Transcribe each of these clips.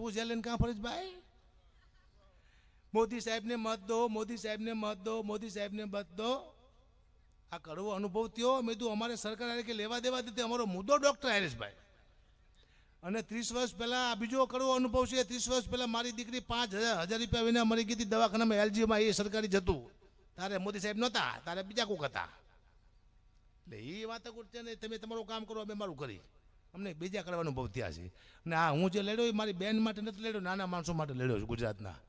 તું જેલ લઈને કાં ફરજ ભાઈ? મોદી સાહેબને મત દો, મોદી સાહેબને મત દો, મોદી સાહેબને મત દો. આ કડવો અનુભવ થયો. મેં કીધું અમારે સરકાર કે લેવા દેવા દીધી. અમારો મુદ્દો ડૉક્ટર હરેશભાઈ. અને 30 વર્ષ પહેલાં આ બીજો કડવો અનુભવ છે. 30 વર્ષ પહેલાં મારી દીકરી 5,000 રૂપિયા વિના મરી ગઈ હતી દવાખાનામાં એલજીમાં. એ સરકારી જતું. તારે મોદી સાહેબ નહોતા, તારે બીજા કોક હતા. એટલે એ વાત છે ને, તમે તમારું કામ કરો, અમે મારું કરી. અમને બીજા કડવા અનુભવ થયા છે. અને આ હું જે લડ્યો એ મારી બેન માટે નથી લડ્યો, નાના માણસો માટે લડ્યો છું ગુજરાતના.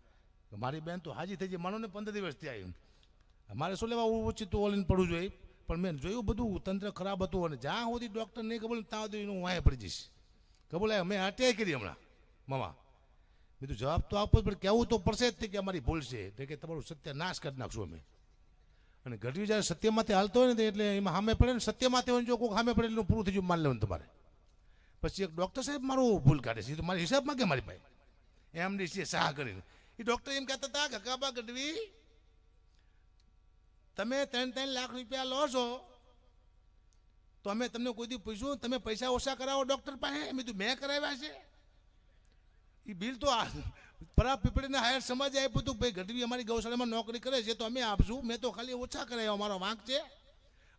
મારી બેન તો હાજી થઈ ગઈ, માનો ને 15 દિવસ થયા. મારે શું લેવા ઓછીતું ઓલીને પડવું જોઈએ. પણ મેં જોયું બધું તંત્ર ખરાબ હતું. અને જ્યાં સુધી ડૉક્ટર નહીં કબૂલ ત્યાં સુધી હું વાંહે પડી જઈશ. કબૂલ મેં અટેક કરી હમણાં મામા. બીજું જવાબ તો આપવો જ પડે, કહેવું તો પડશે જ કે અમારી ભૂલ છે, એટલે કે તમારું સત્ય નાશ કરી નાખશું અમે. અને ગઢવી જ્યારે સત્યમાંથી હાલતો હોય ને એટલે એમાં સામે પડે ને, સત્યમાંથી હોય જો કોઈ સામે પડે એટલું પૂરું થઈ ગયું માન લેવાનું તમારે. પછી એક ડૉક્ટર સાહેબ મારું ભૂલ કાઢે છે, એ તો મારી હિસાબમાં કે મારી પાસે એમડી છે સાહ કરીને. એ ડૉક્ટર એમ કહેતા હતા, ગગાબા ગઢવી તમે 3 લાખ રૂપિયા લો છો તો અમે તમને કોઈ દી પૂછ્યું તમે પૈસા ઓછા કરાવો ડૉક્ટર પાસે? મેં કરાવ્યા છે. એ બિલ તો પરા પીપળીને હાયર સમાજે આપ્યું હતું. ભાઈ ગઢવી અમારી ગૌશાળામાં નોકરી કરે છે તો અમે આપશું. મેં તો ખાલી ઓછા કરાવ્યા, મારો વાંક છે.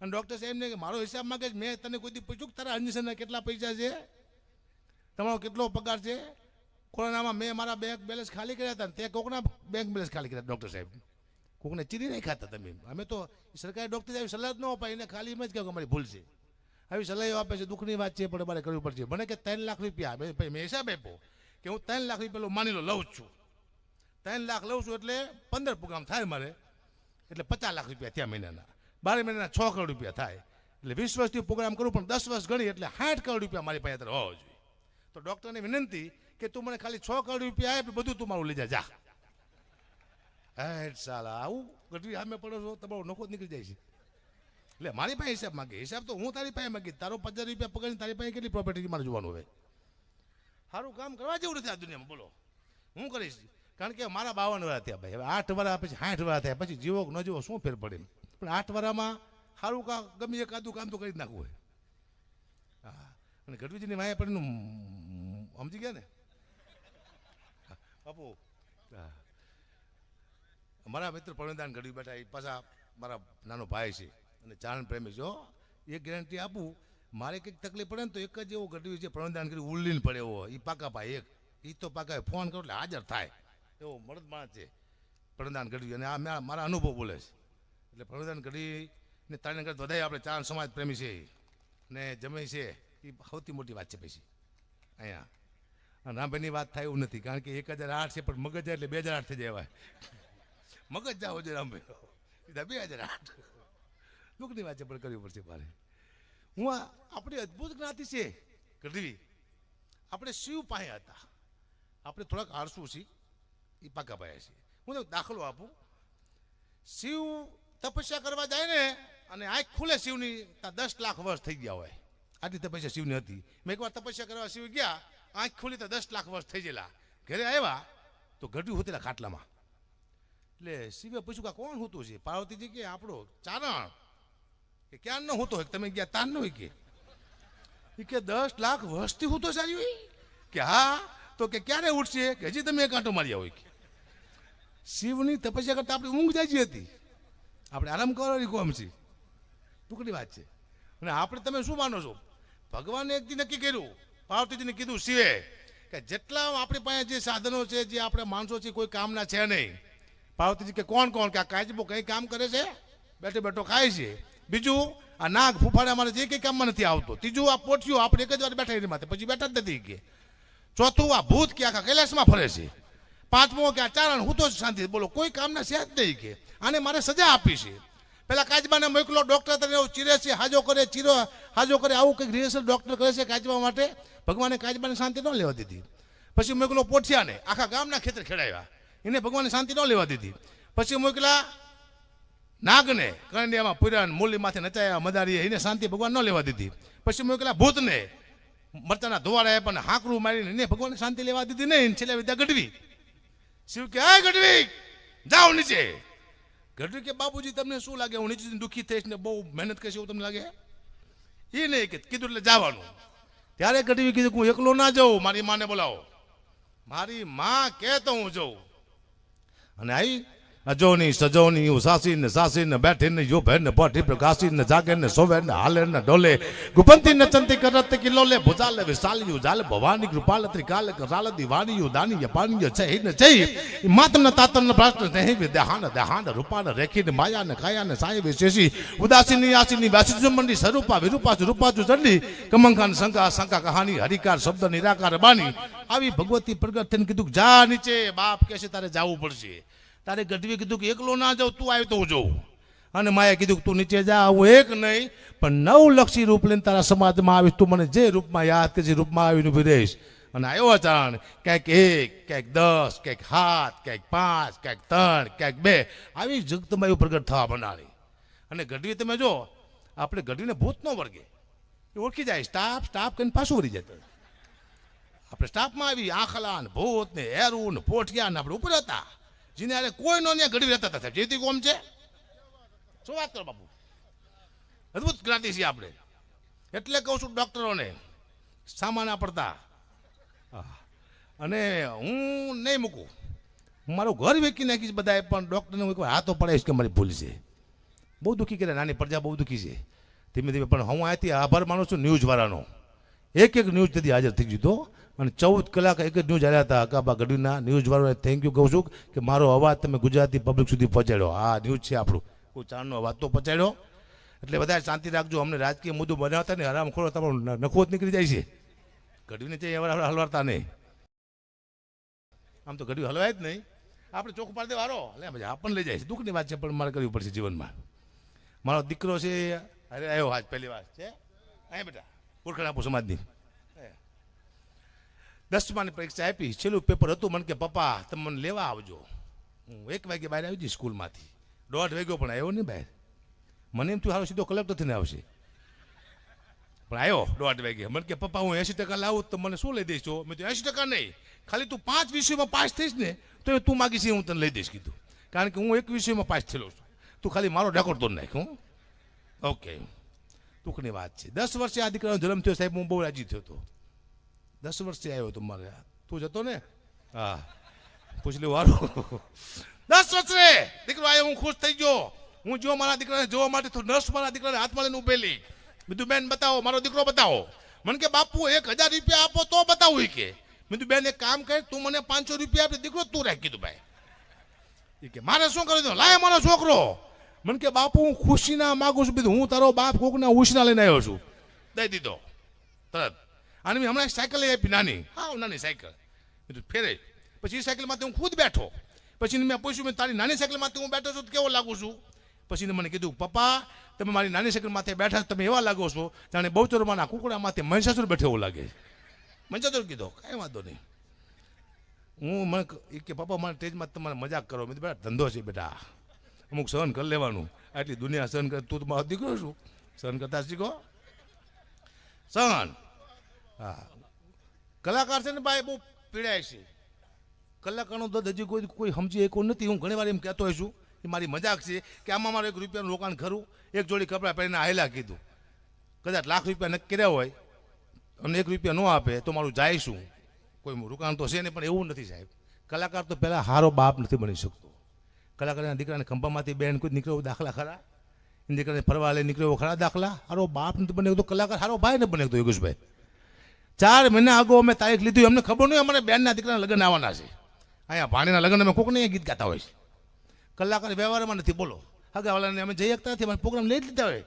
અને ડૉક્ટર સાહેબને કે મારો હિસાબ માંગે છે. મેં તને કોઈ દી પૂછ્યું કે તારા અંજસનના કેટલા પૈસા છે, તમારો કેટલો પગાર છે? કોરોનામાં મેં મારા બેંક બેલેન્સ ખાલી કર્યા હતા, તે કોકના બેંક બેલેન્સ ખાલી કર્યા ડૉક્ટર સાહેબ. કોકને ચીરી નહીં ખાતા તમે. અમે તો સરકારી ડૉક્ટર આવી સલાહ જ ન અપાય, એને ખાલી એમ જ કહે કે અમારી ભૂલ છે. આવી સલાહ આપે છે, દુઃખની વાત છે, પણ મારે કરવી પડશે. મને કે 3 લાખ રૂપિયા મેં હિસાબ આપ્યો કે હું 3 લાખ રૂપિયા માની લો લઉં છું. 3 લાખ લઉં છું એટલે 15 પ્રોગ્રામ થાય મારે, એટલે 50 લાખ રૂપિયા થયા મહિનાના. 12 મહિનાના 6 કરોડ રૂપિયા થાય. એટલે 20 વર્ષથી પ્રોગ્રામ કરું, પણ 10 વર્ષ ગણી એટલે 60 કરોડ રૂપિયા મારી પાસે હોવો જોઈએ. તો ડૉક્ટરને વિનંતી કે તું મને ખાલી 6 કરોડ રૂપિયા આપે, બધું તું મારું લઈ જા. સાલા આવું ગઢવી સામે પડો છો, તમારો નખો જ નીકળી જાય છે. એટલે મારી પાસે હિસાબ માગે. હિસાબ તો હું તારી પાસે માગી. તારો 50 રૂપિયા પકડીને તારી પાસે કેટલી પ્રોપર્ટી મારે જોવાનું હોય. સારું કામ કરવા જેવું નથી આ દુનિયામાં. બોલો હું કરીશ? કારણ કે મારા 52 વર્ષ થયા ભાઈ. હવે 8 વર્ષ પછી 60 વર્ષ થયા પછી જીવો ન જીવો શું ફેર પડે? પણ 8 વર્ષમાં સારું કામ ગમે એકાદું કામ તો કરી જ નાખવું હોય. હા, અને ગઢવીજીની માયા પડીને સમજી ગયા ને બાપુ. મારા મિત્ર પ્રવીણદાન ગઢવી બેઠા, એ પાછા મારા નાનો ભાઈ છે અને ચારણ પ્રેમી છે. એક ગેરંટી આપું, મારે કંઈક તકલીફ પડે ને તો એક જ એવો ગઢવી છે પ્રવીણદાન ગઢવી ઉલ્લીને પડે એવો. એ પાકા ભાઈ એક, એ તો પાકા ફોન કરો એટલે હાજર થાય એવો મળદ માણસ છે પ્રવીણદાન ગઢવી. અને આ મારા અનુભવ બોલે છે. એટલે પ્રવીણદાન ગઢવીને તારીને કરતા વધારે આપણે ચારણ સમાજ પ્રેમી છે અને જમે છે. એ સૌથી મોટી વાત છે. પછી અહીંયા રામભાઈની વાત થાય એવું નથી, કારણ કે 1008 છે પણ મગજ એટલે 2008 થઈ જાય. મગજ જાઓ છે રામભાઈ, 2008 દુઃખની વાત છે પણ કરવી પડશે મારે. હું આપણી અદ્ભુત જ્ઞાતિ છે ગઢવી. આપણે શિવ પાસે હતા, આપણે થોડાક આળસુ છીએ, એ પાકા ભાઈ છે. હું તો દાખલો આપું. શિવ તપસ્યા કરવા જાય ને અને આંખ ખુલે શિવની, ત્યાં 10 લાખ વર્ષ થઈ ગયા હોય. આટલી તપસ્યા શિવની હતી. મેં એકવાર તપસ્યા કરવા શિવ ગયા, આંખ ખુલી તો 10 લાખ વર્ષ થઈ ગયેલા. ઘરે આવ્યા તો ગઢવી હોતેલા ખાટલામાં. એટલે શિવે પૂછ્યું કે કોણ હોતું છે? પાર્વતીજી કે આપણો ચારણ. કે ક્યાં ન હોતો હોય? તમે ગયા તાર ન હોય કે 10 લાખ વર્ષથી હોતો સારી કે હા. તો કે ક્યારે ઉઠશે? કે હજી તમે કાંટો માર્યા હોય. કે શિવની તપસ્યા કરતા આપણી ઊંઘ જાજી હતી, આપણે આરામ કરવાની કોમ છે. ટુકડી વાત છે. અને આપણે તમે શું માનો છો? ભગવાને એક દી નક્કી કર્યું, પાર્વતીજીને કીધું શિવે કે જેટલા આપણી પાસે જે સાધનો છે, જે આપણે માણસો છે, કોઈ કામના છે નહીં. પાર્વતીજી કે કોણ કોણ? કે આ કાચબો કઈ કામ કરે છે? બેઠો બેઠો ખાય છે. બીજું આ નાગ ફૂફાડે અમારે જે કંઈ કામમાં નથી આવતો. ત્રીજું આ પોઠિયું આપણે એક જ વાર બેઠા એની માથે, પછી બેઠા જ નથી. કે ચોથું આ ભૂત કે આખા કૈલાસમાં ફરે છે. પાંચમો કે આ ચારણ હું તો શાંતિ. બોલો કોઈ કામના છે જ નહીં. કે આને મારે સજા આપી છે. પેલા કાચબાને મોકલો ડૉક્ટર તને એવું ચીરે છે, હાજો કરે, ચીરો હાજો કરે, આવું કંઈક રિહર્સલ ડૉક્ટર કરે છે કાચબા માટે. ભગવાને કાચબાને શાંતિ ન લેવા દીધી. પછી મોકલો પોઠિયાને, આખા ગામના ખેતર ખેડાવ્યા, એને ભગવાને શાંતિ ન લેવા દીધી. પછી મોકલા નાગને, કરંડિયામાં પુરાણ મૂલી માથે નચાયા મદારીએ, એને શાંતિ ભગવાન ન લેવા દીધી. પછી મોકલા ભૂતને, મરચાના ધોવાડા પણ હાંકરું મારીને એને ભગવાને શાંતિ લેવા દીધી નહીં. છેલ્લે વિદ્યા ગઢવી. શિવ કે હા ગઢવી જાઓ નીચે. ગઢવી કે બાપુજી તમને શું લાગે હું નીચે દુઃખી થઈશ ને બહુ મહેનત કરીશ એવું તમને લાગે? એ નહીં કે કીધું એટલે જવાનું. ત્યારે ગઢવી કીધું હું એકલો ના જાઉં, મારી માને બોલાવો. મારી માં કે તો હું જોઉં. અને આવી અજોની સજોની ઉસાસી ને સાસી ને બેઠી ને જો ભેર ને પઠી પ્રકાશી ને જાગે ને સોવે ને હાલે ને ડોલે ગુપંતી ને ચંતી કરત કિલોલે ભુજાલે વિશાલી જાલે ભવાની કૃપાલ ત્રિકાલ કરાલ દીવાની દાની યપાની છે ને છે માતમ ને તાતમ ને પ્રાસ્ત નહીં વિદ્યાહાન દહાન રૂપાન રેખી ને માયા ને કાયા ને સાય વિશેષી ઉદાસી ની આસી ની વાસી જમંડી સ્વરૂપા વિરૂપા રૂપા જુ ચંડી કમંખાન શંકા શંકા કહાની હરિકાર શબ્દ નિરાકાર બાની આવી ભગવતી પ્રગટ થઈને કીધું જા નીચે બાપ કહે છે તારે જાવું પડશે. તારે ગઢવી કીધું કે એકલો ના જાઉં તું આવી તો હું જોઉં. અને માએ કીધું કે તું નીચે જા હું એક નહીં પણ 9 લક્ષી રૂપ લઈને તારા સમાજમાં આવીશ. તું મને જે રૂપમાં યાદ કે જે રૂપમાં આવીને ઉભી રહીશ. અને આવ્યો અચાણ ક્યાંક 1 ક્યાંક 10 ક્યાંક 7 ક્યાંક 5 ક્યાંક 3 ક્યાંક 2 આવી જગતમાં એવું પ્રગટ થવા બનાવી. અને ગઢવી તમે જો આપણે ગઢવીને ભૂત ન વર્ગે એ ઓળખી જાય સ્ટાફ કરીને પાછું વળી જાય. આપણે સ્ટાફમાં આવી આખલા ને ભૂત ને હેરું ને પોઠિયા ને આપણે ઉપર હતા જેને અરે કોઈ નો ત્યાં ગઢવી રહેતા હતા. જેથી કોમ છે શું વાત કરો બાપુ, અદભુત જ્ઞાતિ છીએ આપણે. એટલે કહું છું ડોક્ટરોને સામાના પડતા. અને હું નહીં મૂકું, મારું ઘર વેચી નાખીશ બધાએ, પણ ડૉક્ટરને હું એકવાર હાથો પડાવીશ કે મારી ભૂલ છે. બહુ દુઃખી કરે, નાની પ્રજા બહુ દુઃખી છે ધીમે ધીમે. પણ હું અહીંથી આભાર માનું છું ન્યૂઝવાળાનો. એક ન્યૂઝ તેથી હાજર થઈ ગયું હતો અને 14 કલાક એક જ ન્યૂઝ આવ્યા હતા. અકાબા ગઢવીના ન્યૂઝવાળાને થેન્ક યુ કહું છું કે મારો અવાજ તમે ગુજરાતી પબ્લિક સુધી પહોંચાડ્યો. આ ન્યૂઝ છે આપણું, કોઈ ચારનો અવાજ તો પહોંચાડ્યો. એટલે બધા શાંતિ રાખજો. અમને રાજકીય મુદ્દો બનાવતા ને હરામખોરો તમારો નખો જ નીકળી જાય છે. ગઢવીને છે હલવાડતા નહીં. આમ તો ગઢવી હલવાય જ નહીં. આપણે ચોખ્ખું પાડી દે વારો એટલે મજા આપણને લઈ જાય છે. દુઃખની વાત છે પણ મારે કરવી પડશે જીવનમાં. મારો દીકરો છે અરે આવ્યો આજ પહેલી વાર છે અહીંયા બેટા ઓળખાણ આપું સમાજની. 10માની પરીક્ષા આપી, છેલ્લું પેપર હતું. મને કે પપ્પા તમે મને લેવા આવજો. હું 1 વાગે બહાર આવી જઈશ સ્કૂલમાંથી. 1:30 વાગ્યો પણ આવ્યો નહીં બહાર. મને એમ થયું સારો સીધો કલેક્ટર થઈને આવશે, પણ આવ્યો 1:30 વાગે. મને કે પપ્પા હું 80% લાવું તો મને શું લઈ દઈશ? મેં તો 80% નહીં, ખાલી તું 5 વિષયમાં પાસ થઈશ ને તો તું માગીશ હું તને લઈ દઈશ કીધું. કારણ કે હું 1 વિષયમાં પાસ થયેલો છું, તું ખાલી મારો રેકોર્ડ તોડ નાખ. હું ઓકે, દુઃખની વાત છે. 10 વર્ષે આ દીકરાનો જન્મ થયો સાહેબ, હું બહુ રાજી થયો હતો. 10 વર્ષે આવ્યો તો મારે. તું જતો ને? હા, પૂછ લે વારો. 10 વર્ષે દીકરો આવ્યો, હું ખુશ થઈ ગયો. હું જો મારા દીકરાને જોવા માટે તો નર્સ મારા દીકરાને હાથમાં લઈને ઉભેલી. બીજું બેન બતાવો, મારો દીકરો બતાવો. મને કે બાપુ 1000 રૂપિયા આપો તો બતાવું કે. બીજું બેન એક કામ કર, તું મને 500 રૂપિયા આપે, દીકરો તું રાખ. કીધું ભાઈ એ કે મારે શું કરી દો, લાય મારો છોકરો. મને કે બાપુ હું ખુશીના માગું છું. બીજું હું તારો બાપ કોકના ઉછના લઈને આવ્યો છું. દઈ દીધો તરત. અને મેં હમણાં સાયકલ લઈ આપી, નાની, હા નાની સાયકલ. બીજું ફેરે પછી એ સાયકલમાંથી હું ખુદ બેઠો. પછી મેં પૂછ્યું તારી નાની સાયકલમાંથી હું બેઠો છું કેવો લાગુ છું? પછી મને કીધું પપ્પા તમે મારી નાની સાયકલ માથે બેઠા તમે એવા લાગો છો જાણે બહુચરમાના કુકડા માથે મહિષાસુર બેઠો એવું લાગે. મહિષાસુર કીધો કાંઈ વાંધો નહીં. હું મને કે પપ્પા મારા સ્ટેજમાં તમારે મજાક કરો. મેં બેટા ધંધો છે બેટા, અમુક સહન કરી લેવાનું. આટલી દુનિયા સહન કરે, તું તો મારો દીકરો છું, સહન કરતા શીખો. સહન હા, કલાકાર છે ને ભાઈ બહુ પીડાય છે. કલાકારનો દર્દ હજી કોઈ સમજી એક નથી. હું ઘણી વાર એમ કહેતો હોઈશું એ મારી મજાક છે કે આમાં મારે 1 રૂપિયાનું રોકાણ ખરું. એક જોડી કપડાં પહેરીને આવેલા કીધું કદાચ લાખ રૂપિયા નક્કી કર્યા હોય અને 1 રૂપિયા ન આપે તો મારું જાય શું? કોઈ રોકાણ તો છે ને. પણ એવું નથી સાહેબ. કલાકાર તો પહેલાં સારો બાપ નથી બની શકતો. કલાકારના દીકરાને ખંભામાંથી બેન કોઈ નીકળ્યો દાખલા ખરા? એ દીકરાને ફરવા લઈ નીકળ્યો ખરા દાખલા? સારો બાપ નથી બને તો કલાકાર સારો ભાઈ ને બને તો. યોગેશભાઈ 4 મહિના અગાઉ અમે તારીખ લીધી, અમને ખબર નહીં અમારે બેનના દીકરાના લગ્ન આવવાના છે. અહીંયા ભાણીના લગ્ન અમે કોકને ગીત ગાતા હોય છે. કલાકાર વ્યવહારમાં નથી. બોલો હગાવાલાને અમે જઈ શકતા નથી, અમારે પ્રોગ્રામ લઈ જ લીધા હોય.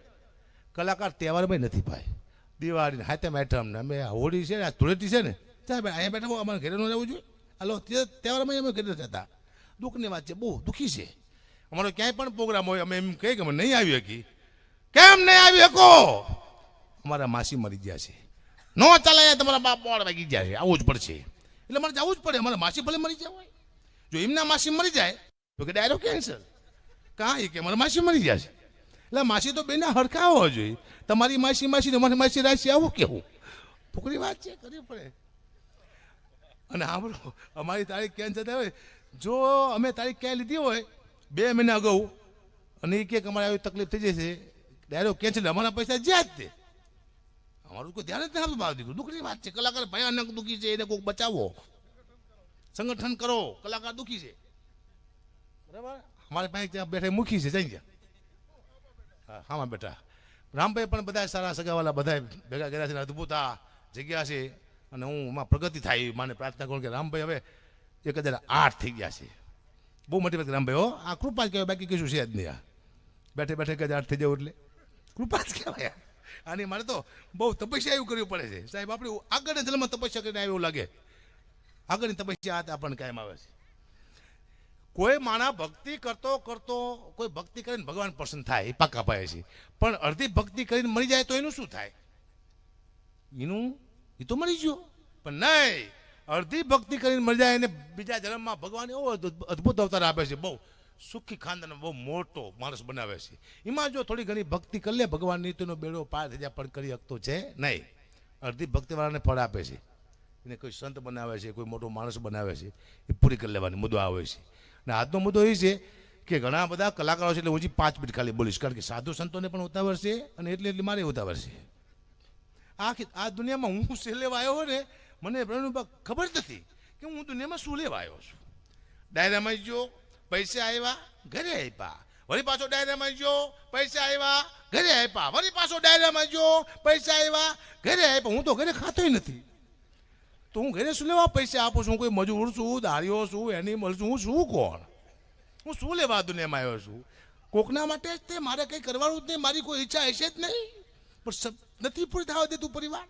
કલાકાર તહેવારમાં નથી ભાઈ. દિવાળીને હાથે મેઠમ ને અમે હોળી છે ને આ ધૂળેટી છે ને ત્યાં અહીંયા બેઠા અમારે ઘરે ન રહેવું જોઈએ. હાલો તહેવારમાં અમે ઘરે જતા. દુઃખની વાત છે, બહુ દુઃખી છે. અમારો ક્યાંય પણ પ્રોગ્રામ હોય અમે એમ કહીએ કે અમે નહીં આવી શકી. કેમ નહીં આવી શકો? અમારા માસી મરી ગયા છે, નો ચાલે તમારા બાપ બોળ વાગી ગયા છે, આવવું જ પડશે. એટલે મારે જવું જ પડે. અમારા માસી ભલે મરી જાય હોય, જો એમના માસી મરી જાય તો કે ડાયરેક્ટ કેન્સર. કાંઈ કે મારા માસી મરી જાય છે એટલે માસી તો બેના હરખા હોવા જોઈએ. તમારી માસી તમારી માસી રાશિ આવું કેવું? ફૂકરી વાત છે, કરવી પડે. અને સાંભળો અમારી તારીખ કેન્સર થાય હોય, જો અમે તારીખ ક્યાંય લીધી હોય 2 મહિના અગાઉ અને એ કે અમારે આવી તકલીફ થઈ જશે ડાયરેક્ટ કેન્સર, અમારા પૈસા જ્યાં જ તે. અમારું કોઈ ધ્યાન જ નથી આપતું. દીકરું દુઃખની વાત છે. કલાકાર ભયાનક દુઃખી છે, એને કોઈક બચાવો. સંગઠન કરો, કલાકાર દુઃખી છે, બરાબર. અમારી પાસે ત્યાં બેઠા મુખી છે, જઈ ગયા. હા, આમાં બેઠા રામભાઈ પણ બધા સારા સગાવાલા બધા ભેગા કર્યા છે, અદભુત આ જગ્યા છે. અને હું એમાં પ્રગતિ થાય માને પ્રાર્થના કરું કે રામભાઈ હવે 1008 થઈ ગયા છે. બહુ મોટી વાત રામભાઈ, હો આ કૃપા જ કહેવાય, બાકી કશું છે જ નહીં. આ બેઠે બેઠે 1008 થઈ જવું એટલે કૃપા જ કહેવાય. આની મારે તો બહુ તપસ્યા એવું કરવી પડે છે સાહેબ. આપણે આગળના જન્મમાં તપસ્યા કરીને એવું લાગે, આગળની તપસ્યા આપણને કાયમ આવે છે. કોઈ માણસ ભક્તિ કરતો કરતો કોઈ ભક્તિ કરીને ભગવાન પ્રસન્ન થાય એ પાકા પાય છે, પણ અડધી ભક્તિ કરીને મરી જાય તો એનું શું થાય? એ તો મરી ગયો. પણ નહીં, અડધી ભક્તિ કરીને મરી જાય એને બીજા જન્મમાં ભગવાન એવો અદભુત અવતાર આપે છે, બહુ સુખી ખાનદાન, બહુ મોટો માણસ બનાવે છે. એમાં જો થોડી ઘણી ભક્તિ કરી લે ભગવાન નીતિનો બેડો પાર થઈ જાય, પણ કરી શકતો છે નહીં. અડધી ભક્તિવાળાને ફળ આપે છે, એને કોઈ સંત બનાવે છે, કોઈ મોટો માણસ બનાવે છે, એ પૂરી કરી લેવાની મુદ્દો આવે છે. અને આજનો મુદ્દો એ છે કે ઘણા બધા કલાકારો છે, એટલે હું 5 મિનિટ ખાલી બોલીશ, કારણ કે સાધુ સંતોને પણ ઉતાવળ છે અને એટલી મારે ઉતાવળ છે. આ દુનિયામાં હું શું લેવા આવ્યો ને, મને ખબર નથી કે હું દુનિયામાં શું લેવા આવ્યો છું. ડાયરામાં જો પૈસા આવ્યા ઘરે આપ્યા, વળી પાછો ડાયરામાં જો પૈસા આવ્યા ઘરે આપ્યા, વળી પાછો ડાયરામાં જો પૈસા આવ્યા ઘરે આપ્યા. હું તો ઘરે ખાતોય નથી, તો હું ઘરે શું લેવા પૈસા આપું છું? કોઈ મજૂર છું, દાળીઓ છું, એનિમલ છું, હું શું કોણ? હું શું લેવા દુનિયામાં આવ્યો છું? કોકના માટે જ તે મારે કંઈ કરવાનું જ નહીં, મારી કોઈ ઈચ્છા હશે જ નહીં, પણ નથી પૂરી થવા દેતું પરિવાર.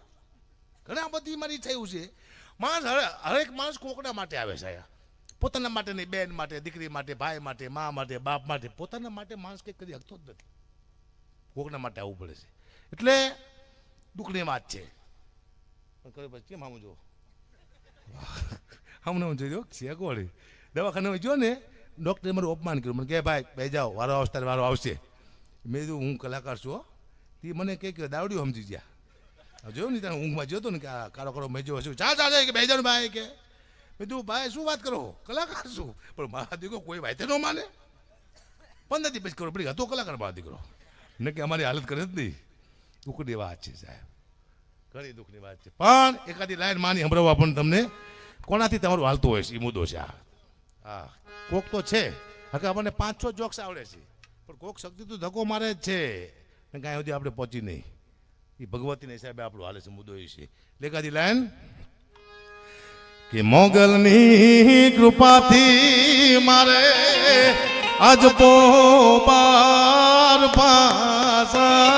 ઘણા બધી મારી ઈચ્છા એવું છે. માણસ હરેક માણસ કોકના માટે આવે છે, પોતાના માટે નહીં, બેન માટે, દીકરી માટે, ભાઈ માટે, મા માટે, બાપ માટે. પોતાના માટે માણસ કંઈ કરી શકતો જ નથી, કોકના માટે આવવું પડે છે. એટલે દુઃખની વાત છે. પણ કરે પછી કેમ આમ જો હમણાં હું જોઈ છે કોળી દવાખાને જો ને ડૉક્ટરે મારું અપમાન કર્યું. મને કહે ભાઈ બે જાઓ, વારો આવશે તારે વારો આવશે. મેં કીધું હું કલાકાર છું. તે મને કે દાવડીઓ સમજી ગયા. જોયું ને ત્યાં ઊંઘમાં જોતો ને કે આ કાળો કાળો મેં જો હશું, ચા ચા કે બે જાવ ભાઈ. કે મેં કીધું ભાઈ શું વાત કરો, કલાકાર છું. પણ મારા દીકરો કોઈ વાતે ન માને. 15 દી પછી ખબર પડી હતો કલાકાર મારા દીકરો ને, કે અમારી હાલત કરે જ નહીં. દુઃખની વાત છે સાહેબ, ઘણી દુઃખની વાત છે. પણ એકાદી લાઈન માની સંભળાવવા પણ તમને કોનાથી તમારું હાલતું હોય છે એ મુદ્દો છે. હા, કોક તો છે હકે આપણને 5-6 જોક્સ આવડે છે, પણ કોક શક્તિ તો ધક્કો મારે જ છે ને, કાંઈ સુધી આપણે પહોંચી નહીં. એ ભગવતીના હિસાબે આપણું હાલે છે. મુદ્દો એ છે. એકાદી લાઈન કે મોગલની કૃપાથી મારે અજપો પાર પાસા,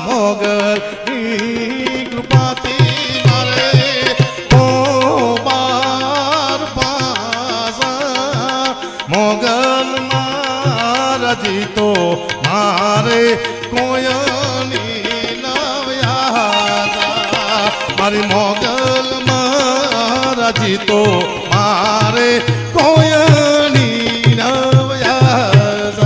મોગલની કૃપાથી મારે પાર પાસા, મોગલ મારા જીતો મારે કોયની નવ્યા, મારી મોગલ મારા જીતો મારે કોયની નવ્યા.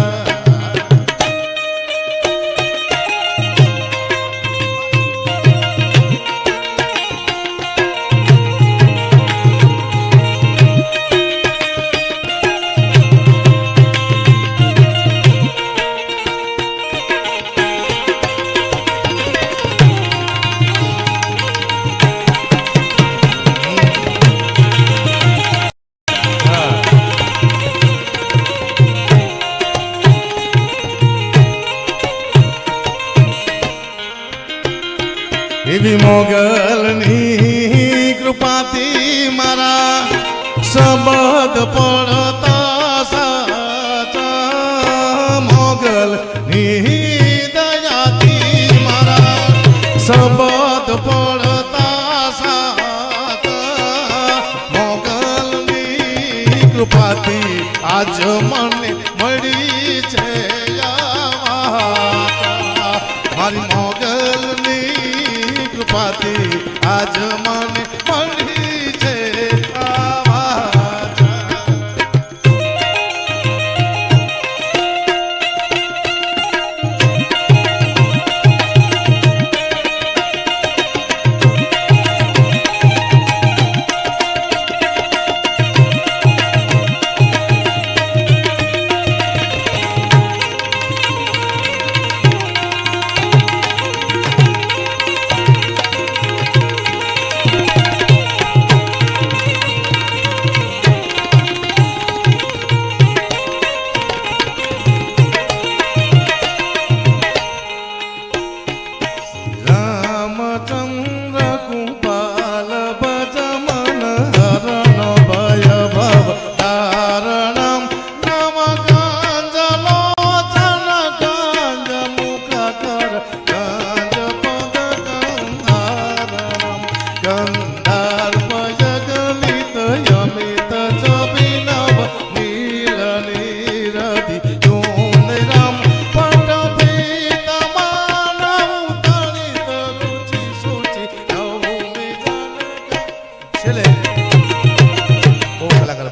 એવી મોગલની કૃપાથી મારા શબ્દ પડતા સાચા, મોગલની દયાથી મારા શબ્દ પડતા સાચા, મોગલની કૃપાથી આજ મને મળી છે મારી મોગલની કૃપાથી આજ મને મળી છે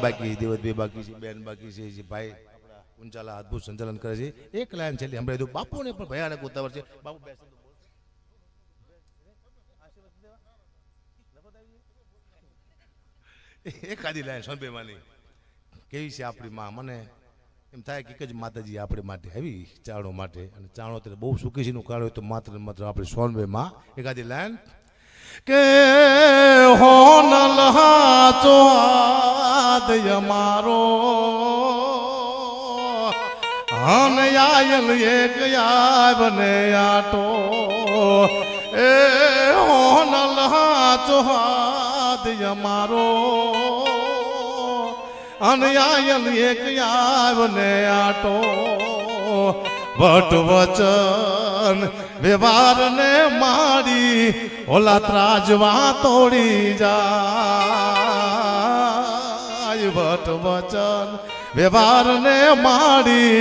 બાકી, દેવતભાઈ બાકી છે, બેન બાકી છે, જે ભાઈ આપણા ઊંચાલા અદ્ભુત સંચાલન કરે છે. એક લાઈન છે હમણાં દઉં. બાપુને પણ ભયાનક ઉતાવળ છે. બાપુ બે શબ્દો બોલ. એકાદી લાઈન સોનભાઈમાંની કેવી છે આપણી માં. મને એમ થાય કે એક જ માતાજી આપણી માટે આવી ચાણો માટે, અને ચાણો અત્યારે બહુ સુખી છે નું કારણ હોય તો માત્ર ને માત્ર આપણી સોનભાઈ માં. એકાદી લાઈન કે હોનલ હાચો હાથ અમારો હન આયલ એક આવને આટો એ હોનલ હાચો હાથ અમારો અનયાયલ એક આવને આટો વટ વચન વ્યવહારને મારી ઓલા ત્રાજવા તોડી જાય. વટ વચન વ્યવહારને મારી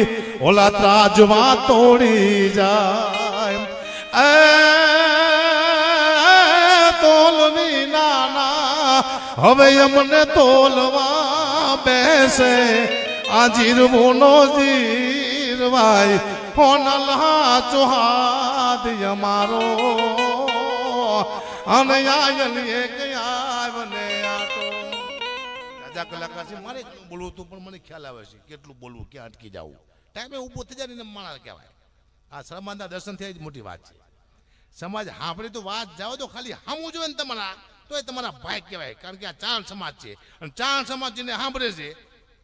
ઓલા ત્રાજવા તોડી જાય. એ તોલવી નાના હવે અમને તોલવા બેસે આ જીરવુંનો જીરવાય હોનલ હાચો હાથ અમારો અને આયલ એક આવને આટો. રાજા કલાકાર છે, મારે એટલું બોલવું હતું પણ મને ખ્યાલ આવે છે કેટલું બોલવું, ક્યાં અટકી જવું. ટાઈમે ઊભો થઈ જાય ને માણસ કહેવાય. આ સમાજના દર્શન થયા જ મોટી વાત છે. સમાજ સાંભળી તો વાત જાઓ તો ખાલી સામું જોઈએ ને તમારા તો એ તમારા ભાઈ કહેવાય. કારણ કે આ ચાણ સમાજ છે, અને ચાણ સમાજ જેને સાંભળે છે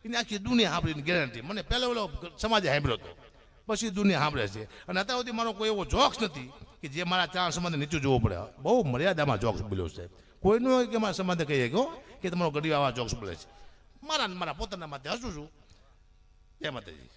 એને આખી દુનિયા સાંભળીની ગેરંટી. મને પહેલો સમાજે સાંભળ્યો હતો, પછી દુનિયા સાંભળે છે. અને અત્યાર સુધી મારો કોઈ એવો જોક્સ નથી કે જે મારા ચાણ સમાજને નીચું જોવું પડે. બહુ મર્યાદામાં જોક્સ બોલ્યો છે. કોઈનું હોય કે મારા સમાજે કહીએ કે તમારો ગઢવી આવા જોક્સ બોલે છે. મારા પોતાના માટે હસું છું. જય માતાજી.